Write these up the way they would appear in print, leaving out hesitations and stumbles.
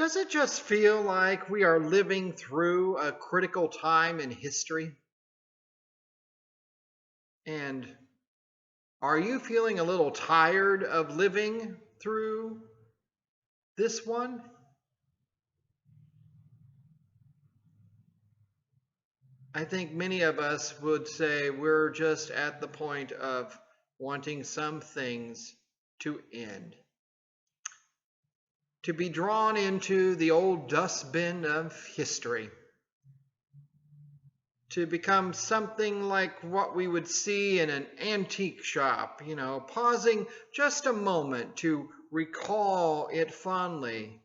Does it just feel like we are living through a critical time in history? And are you feeling a little tired of living through this one? I think many of us would say we're just at the point of wanting some things to end, to be drawn into the old dustbin of history, to become something like what we would see in an antique shop, pausing just a moment to recall it fondly,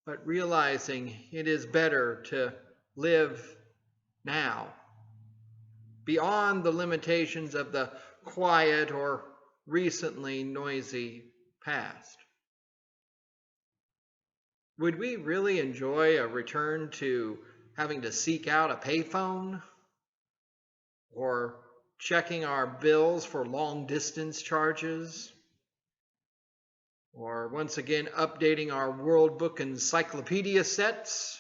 but realizing it is better to live now, beyond the limitations of the quiet or recently noisy past. Would we really enjoy a return to having to seek out a payphone, or checking our bills for long distance charges, or once again updating our World Book encyclopedia sets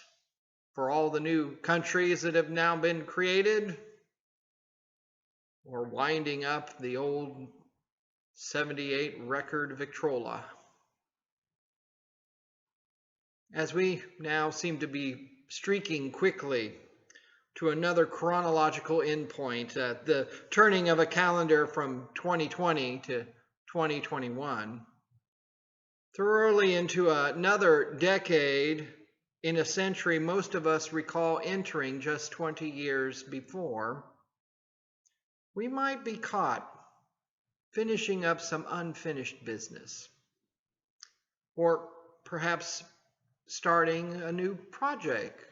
for all the new countries that have now been created, or winding up the old 78 record Victrola? As we now seem to be streaking quickly to another chronological endpoint, the turning of a calendar from 2020 to 2021, thoroughly into another decade in a century most of us recall entering just 20 years before, we might be caught finishing up some unfinished business, or perhaps starting a new project.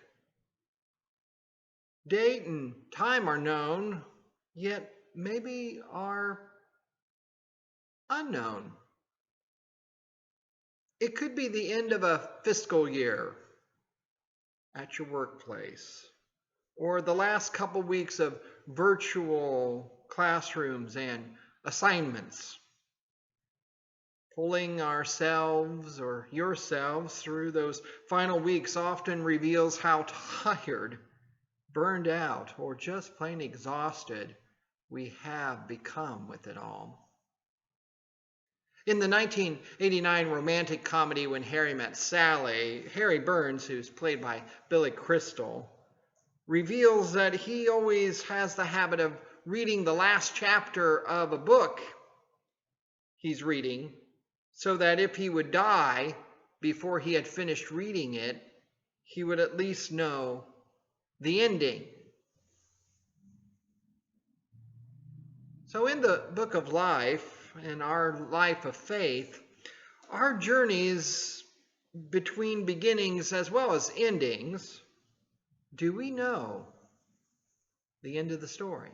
Date and time are known, yet maybe are unknown. It could be the end of a fiscal year at your workplace, or the last couple weeks of virtual classrooms and assignments. Pulling ourselves or yourselves through those final weeks often reveals how tired, burned out, or just plain exhausted we have become with it all. In the 1989 romantic comedy When Harry Met Sally, Harry Burns, who's played by Billy Crystal, reveals that he always has the habit of reading the last chapter of a book he's reading, so that if he would die before he had finished reading it, he would at least know the ending. So in the book of life, in our life of faith, our journeys between beginnings as well as endings, do we know the end of the story?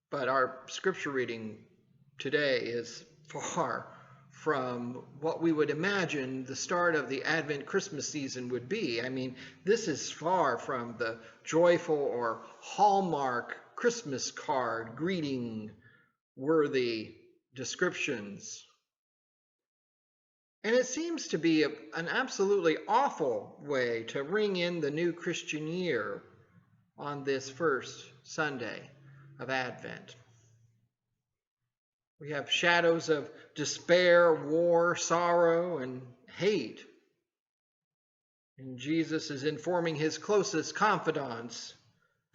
But our scripture reading today is far from what we would imagine the start of the Advent Christmas season would be. I mean, this is far from the joyful or Hallmark Christmas card greeting worthy descriptions. And it seems to be an absolutely awful way to ring in the new Christian year on this first Sunday of Advent. We have shadows of despair, war, sorrow, and hate. And Jesus is informing his closest confidants,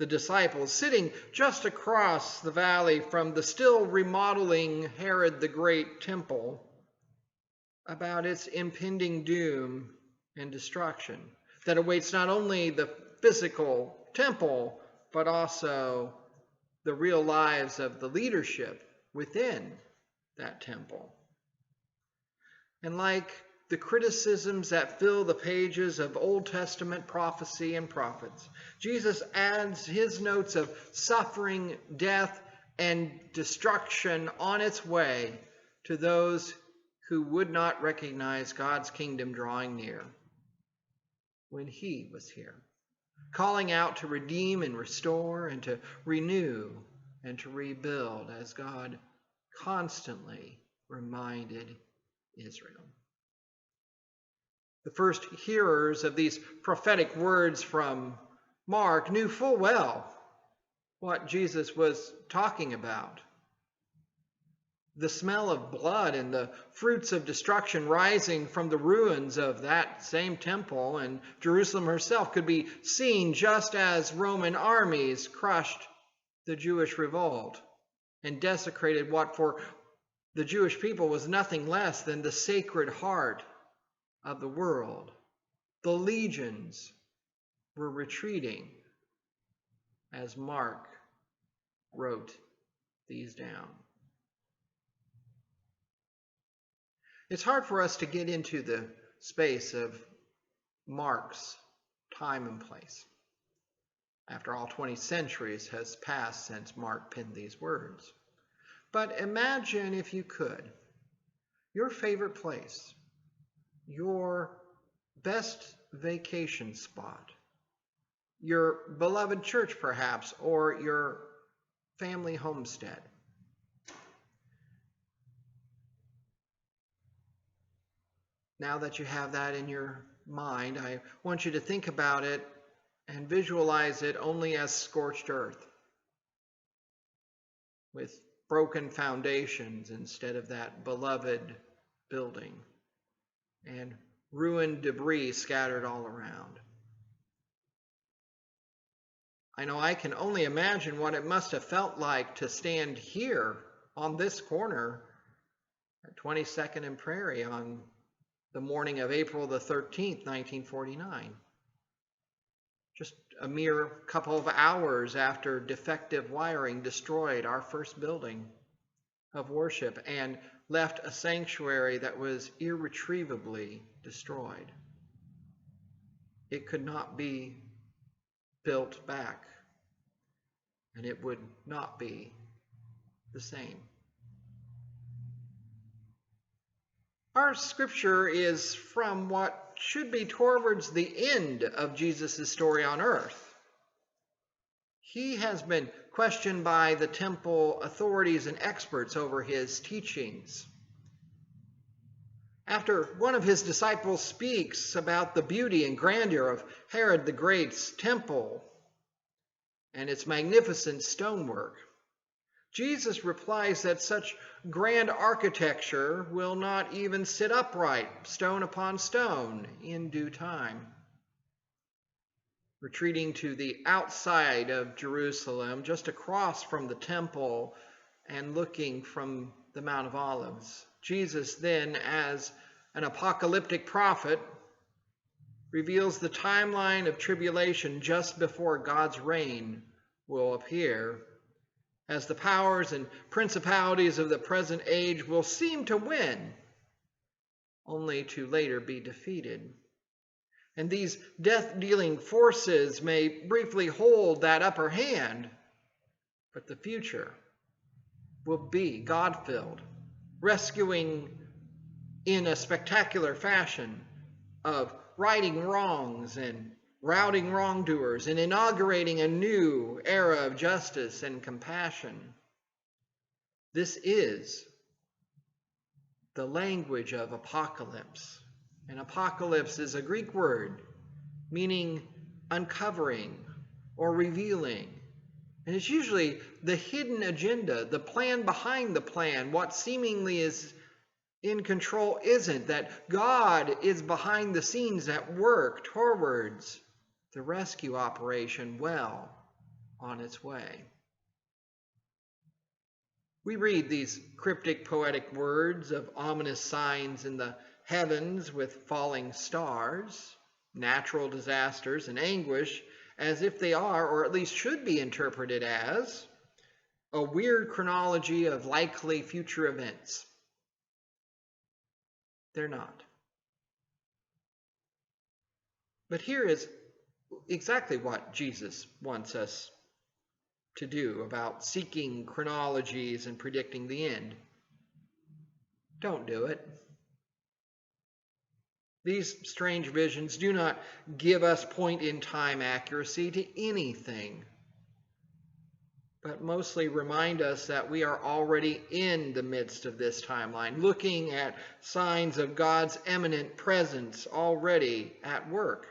the disciples, sitting just across the valley from the still remodeling Herod the Great temple, about its impending doom and destruction that awaits not only the physical temple, but also the real lives of the leadership within that temple. And like the criticisms that fill the pages of Old Testament prophecy and prophets, Jesus adds his notes of suffering, death, and destruction on its way to those who would not recognize God's kingdom drawing near when he was here, calling out to redeem and restore and to renew and to rebuild, as God constantly reminded Israel. The first hearers of these prophetic words from Mark knew full well what Jesus was talking about. The smell of blood and the fruits of destruction rising from the ruins of that same temple and Jerusalem herself could be seen just as Roman armies crushed the Jewish revolt and desecrated what for the Jewish people was nothing less than the sacred heart of the world. The legions were retreating as Mark wrote these down. It's hard for us to get into the space of Mark's time and place. After all, 20 centuries has passed since Mark penned these words. But imagine, if you could, your favorite place, your best vacation spot, your beloved church perhaps, or your family homestead. Now that you have that in your mind, I want you to think about it and visualize it only as scorched earth, with broken foundations instead of that beloved building, and ruined debris scattered all around. I know I can only imagine what it must have felt like to stand here on this corner at 22nd and Prairie on the morning of April the 13th, 1949. Just a mere couple of hours after defective wiring destroyed our first building of worship and left a sanctuary that was irretrievably destroyed. It could not be built back, and it would not be the same. Our scripture is from what should be towards the end of Jesus' story on earth. He has been questioned by the temple authorities and experts over his teachings. After one of his disciples speaks about the beauty and grandeur of Herod the Great's temple and its magnificent stonework, Jesus replies that such grand architecture will not even sit upright, stone upon stone, in due time. Retreating to the outside of Jerusalem, just across from the temple and looking from the Mount of Olives, Jesus then, as an apocalyptic prophet, reveals the timeline of tribulation just before God's reign will appear, as the powers and principalities of the present age will seem to win, only to later be defeated. And these death-dealing forces may briefly hold that upper hand, but the future will be God-filled, rescuing in a spectacular fashion of righting wrongs and routing wrongdoers and inaugurating a new era of justice and compassion. This is the language of apocalypse. And apocalypse is a Greek word meaning uncovering or revealing. And it's usually the hidden agenda, the plan behind the plan, what seemingly is in control isn't, that God is behind the scenes at work towards the rescue operation well on its way. We read these cryptic poetic words of ominous signs in the heavens with falling stars, natural disasters, and anguish as if they are, or at least should be interpreted as, a weird chronology of likely future events. They're not. But here is exactly what Jesus wants us to do about seeking chronologies and predicting the end. Don't do it. These strange visions do not give us point-in-time accuracy to anything, but mostly remind us that we are already in the midst of this timeline, looking at signs of God's imminent presence already at work,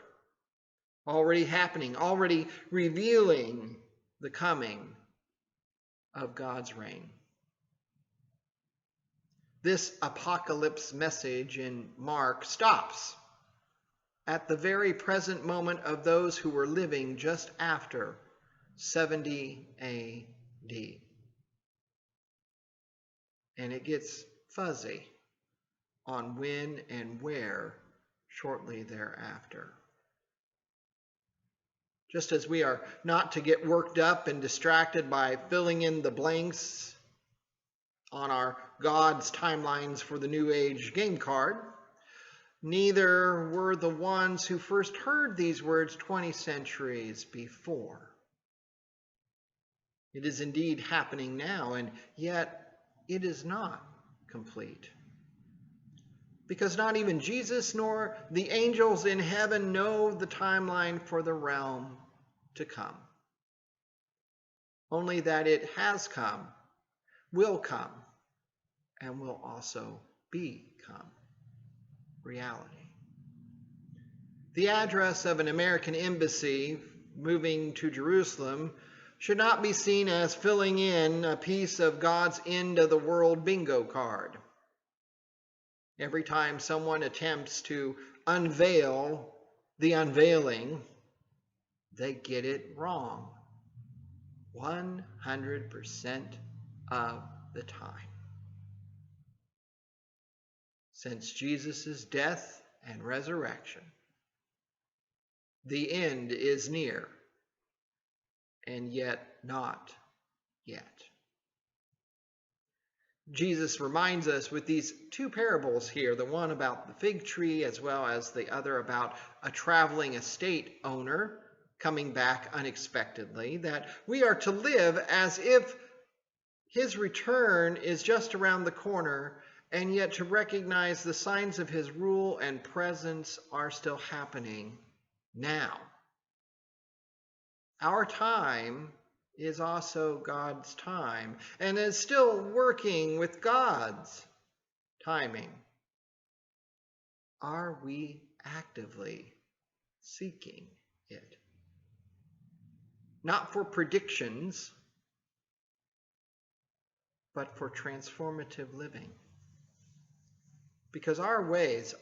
already happening, already revealing the coming of God's reign. This apocalypse message in Mark stops at the very present moment of those who were living just after 70 A.D. And it gets fuzzy on when and where shortly thereafter. Just as we are not to get worked up and distracted by filling in the blanks on our God's timelines for the New Age game card, neither were the ones who first heard these words 20 centuries before. It is indeed happening now, and yet it is not complete. Because not even Jesus nor the angels in heaven know the timeline for the realm to come. Only that it has come, will come, and will also become reality. The address of an American embassy moving to Jerusalem should not be seen as filling in a piece of God's end of the world bingo card. Every time someone attempts to unveil the unveiling, they get it wrong 100% of the time. Since Jesus' death and resurrection, the end is near, and yet not yet. Jesus reminds us with these two parables here, the one about the fig tree as well as the other about a traveling estate owner coming back unexpectedly, that we are to live as if his return is just around the corner, and yet to recognize the signs of his rule and presence are still happening now. Our time is also God's time and is still working with God's timing. Are we actively seeking it? Not for predictions, but for transformative living. Because our ways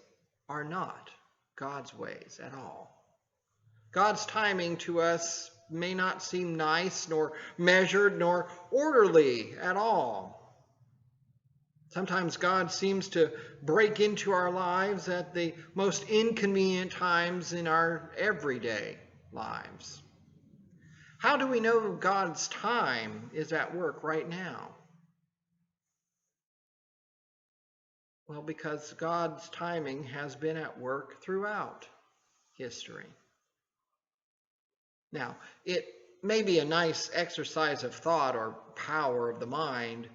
are not God's ways at all. God's timing to us may not seem nice, nor measured, nor orderly at all. Sometimes God seems to break into our lives at the most inconvenient times in our everyday lives. How do we know God's time is at work right now? Well, because God's timing has been at work throughout history. Now, it may be a nice exercise of thought or power of the mind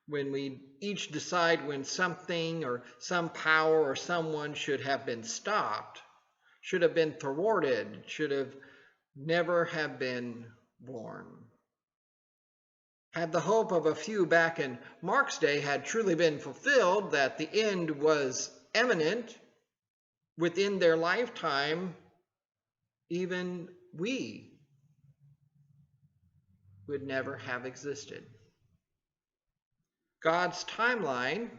when we each decide when something or some power or someone should have been stopped, should have been thwarted, should have never have been born. Had the hope of a few back in Mark's day had truly been fulfilled, that the end was imminent within their lifetime, even we would never have existed. God's timeline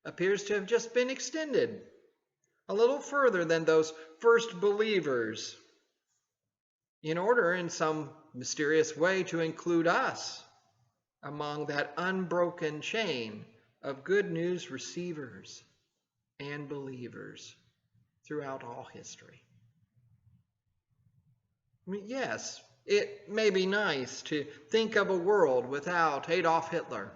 appears to have just been extended a little further than those first believers, in order in some mysterious way to include us among that unbroken chain of good news receivers and believers throughout all history. I mean, yes, it may be nice to think of a world without Adolf Hitler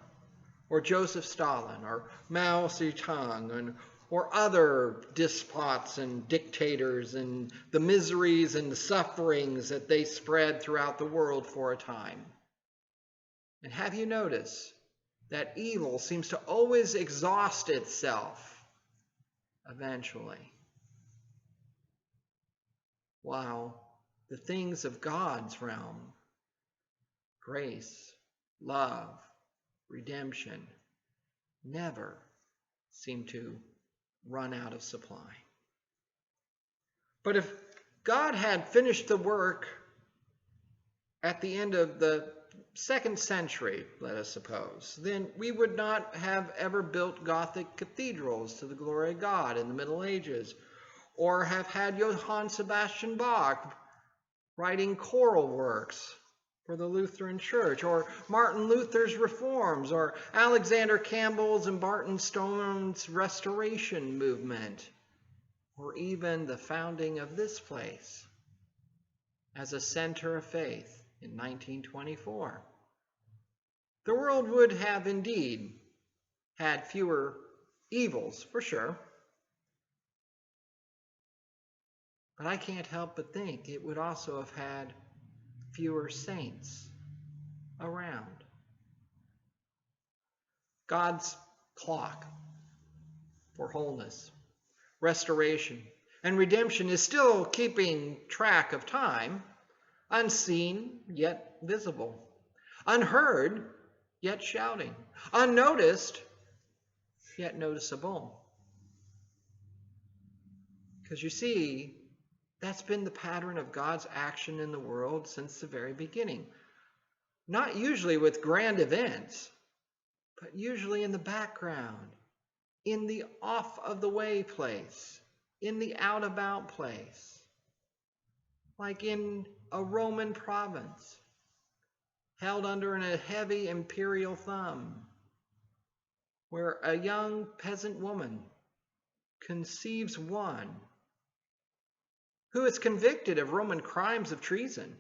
or Joseph Stalin or Mao Zedong or other despots and dictators and the miseries and the sufferings that they spread throughout the world for a time. And have you noticed that evil seems to always exhaust itself eventually? While the things of God's realm, grace love, redemption never seem to run out of supply. But if God had finished the work at the end of the 2nd century, let us suppose, then we would not have ever built Gothic cathedrals to the glory of God in the Middle Ages, or have had Johann Sebastian Bach writing choral works for the Lutheran Church, or Martin Luther's reforms, or Alexander Campbell's and Barton Stone's restoration movement, or even the founding of this place as a center of faith in 1924. The world would have indeed had fewer evils, for sure. But I can't help but think it would also have had fewer saints around. God's clock for wholeness, restoration, and redemption is still keeping track of time, unseen yet visible, unheard yet shouting, unnoticed yet noticeable. Because you see, that's been the pattern of God's action in the world since the very beginning. Not usually with grand events, but usually in the background, in the off-of-the-way place, in the out-about place, like in a Roman province, held under a heavy imperial thumb, where a young peasant woman conceives one who is convicted of Roman crimes of treason,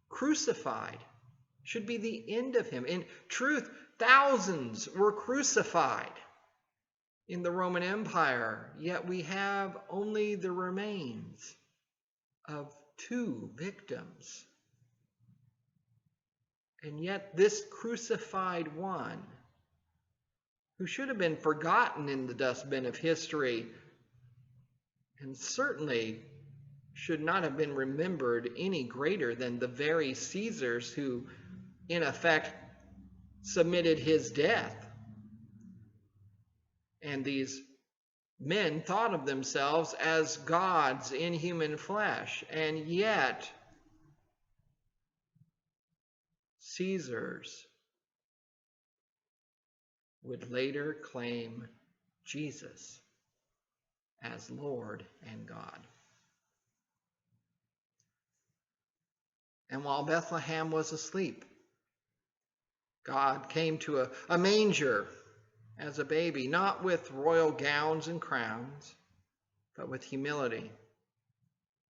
crucified, should be the end of him. In truth, thousands were crucified in the Roman Empire, yet we have only the remains of 2 victims. And yet this crucified one, who should have been forgotten in the dustbin of history, and certainly should not have been remembered any greater than the very Caesars who, in effect, submitted his death. And these men thought of themselves as gods in human flesh, and yet Caesars would later claim Jesus as Lord and God. And while Bethlehem was asleep, God came to a manger as a baby, not with royal gowns and crowns, but with humility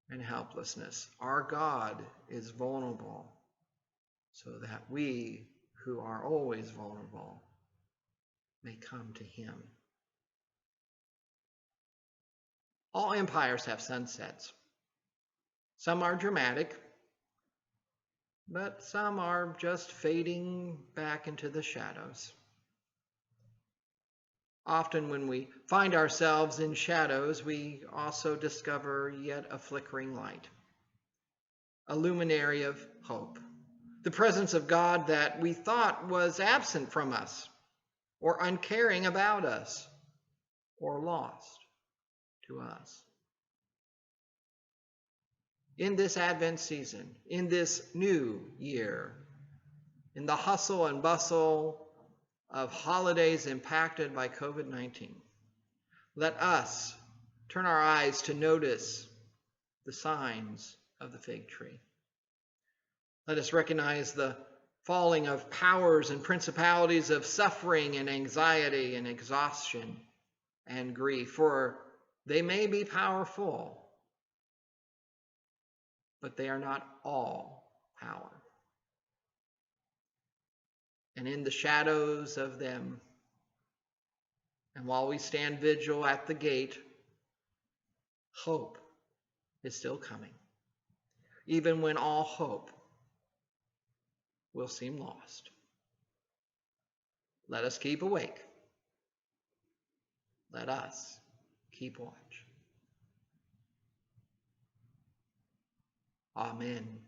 and helplessness. Our God is vulnerable, so that we, who are always vulnerable, may come to him. All empires have sunsets. Some are dramatic, but some are just fading back into the shadows. Often when we find ourselves in shadows, we also discover yet a flickering light, a luminary of hope, the presence of God that we thought was absent from us, or uncaring about us, or lost to us. In this Advent season, in this new year, in the hustle and bustle of holidays impacted by COVID-19, let us turn our eyes to notice the signs of the fig tree. Let us recognize the falling of powers and principalities of suffering and anxiety and exhaustion and grief, for they may be powerful, but they are not all power. And in the shadows of them, and while we stand vigil at the gate, hope is still coming, even when all hope will seem lost. Let us keep awake. Let us keep watch. Amen.